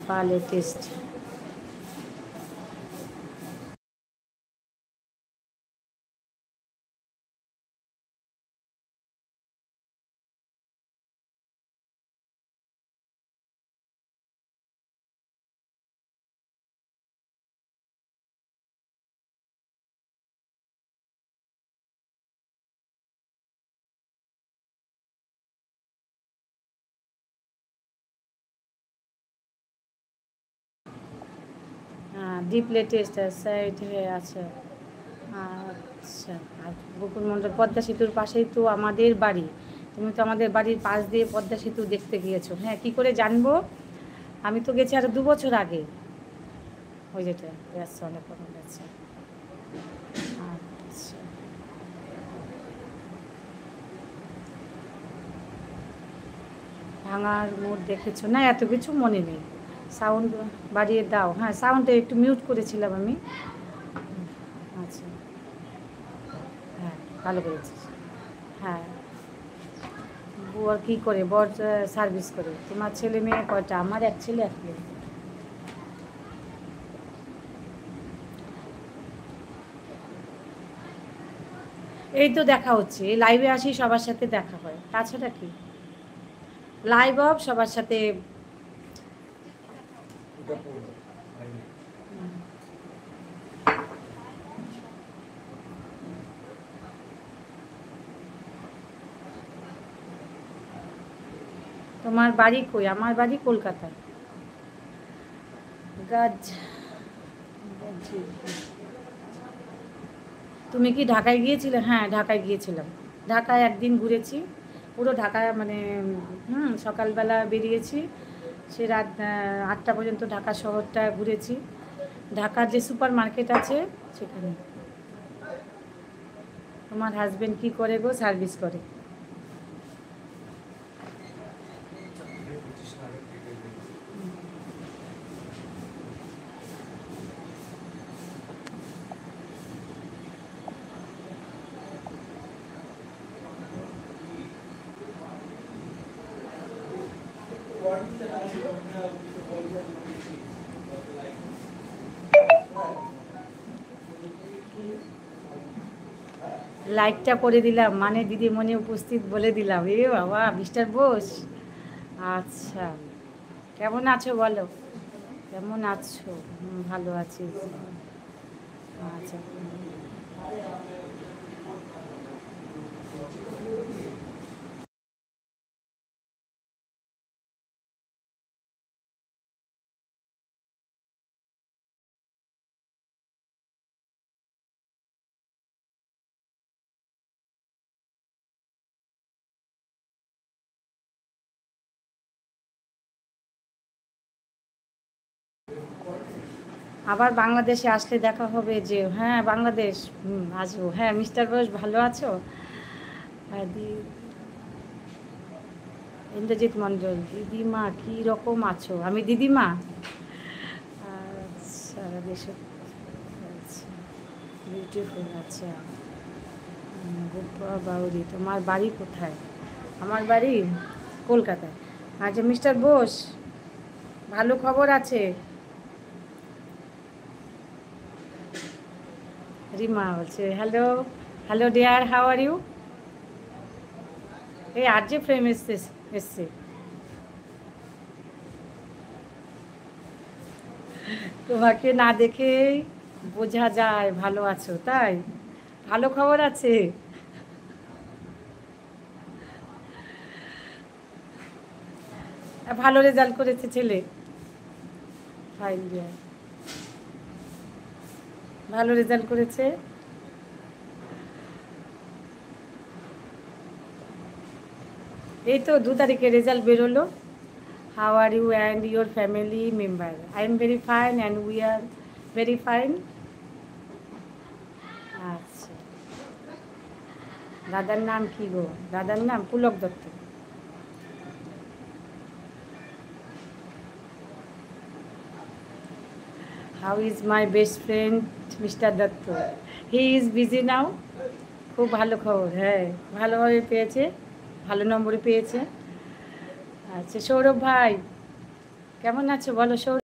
বা latest. Deep latest site হয়ে আছে। আচ্ছা, আর বকুল মণ্ডল পদ্মা সেতুর পাশেই তো আমাদের বাড়ি। তুমি তো আমাদের বাড়ির পাশ দিয়ে পদ্মা সেতু দেখতে গিয়েছো। হ্যাঁ, কি করে জানবো? আমি তো গেছি আরো 2 বছর আগে। ওই যেটা যাচ্ছে, অনেক কমে গেছে। আচ্ছা, ভাঙার মোড় দেখেছো? না, এত কিছু মনে নেই। সাউন্ড বাড়িয়ে দাও। হ্যাঁ, সাউন্ডটা একটু মিউট করেছিলাম আমি। আচ্ছা, হ্যাঁ, ভালো করেছিস। হ্যাঁ, বর কী করে? বর সার্ভিস করে। তোমার ছেলে মেয়ে কয়টা? আমার এক ছেলে এক মেয়ে। এই তো দেখা হচ্ছে, লাইভে আসি, সবার সাথে দেখা হয়, তাছাড়া কি? লাইভ অফ সবার সাথে। তোমার বাড়ি কই? আমার বাড়ি কলকাতায়। গাজ। তুমি কি ঢাকায় গিয়েছিলে? হ্যাঁ, ঢাকায় গিয়েছিলাম। ঢাকায় একদিন ঘুরেছি। পুরো ঢাকায় মানে সকালবেলা বেরিয়েছি, সে রাত 8টা পর্যন্ত ঢাকা শহরটা ঘুরেছি। ঢাকার যে সুপার মার্কেট আছে সেখানে। তোমার হাজবেন্ড কি করে গো? সার্ভিস করে। লাইকটা করে দিলাম, মানে দিদিমণি উপস্থিত বলে দিলাম। এ বাবা, মিস্টার বোস। আচ্ছা, কেমন আছো বলো? কেমন আছো? ভালো আছি। আচ্ছা, আবার বাংলাদেশে আসলে দেখা হবে যে। হ্যাঁ, বাংলাদেশ আসবো। হ্যাঁ, মিস্টার বোস ভালো আছো? ইন্দ্রজিৎ মণ্ডল, দিদিমা কী রকম আছো? আমি দিদিমা। সারা দেশে। আচ্ছা, বিউটিফুল। আচ্ছা, গোপা বাউরি। তোমার বাড়ি কোথায়? আমার বাড়ি কলকাতায়। আচ্ছা, মিস্টার বোস, ভালো খবর আছে। রিমা বলছে hello. Hello dear, how are you? এই আর যে ফ্রেম এসছে, এসছে। তোমাকে না দেখেই বোঝা যায় ভালো আছো, তাই ভালো খবর আছে। ভালো রেজাল্ট করেছে ছেলে। ফাইন ডিয়ার, ভালো রেজাল্ট করেছে। এই তো 2 তারিখে রেজাল্ট বেরোলো। How are you and your family member? I am very fine and we are very fine. আচ্ছা, দাদার নাম কি গো? দাদার নাম Pulak Dutta. How is my best friend mister Dutta? He is busy now. খুব ভালো খবর। হ্যাঁ, ভালোভাবে পেয়েছে, ভালো নম্বরে পেয়েছে। আচ্ছা, সৌরভ ভাই কেমন আছো বলো? সৌরভ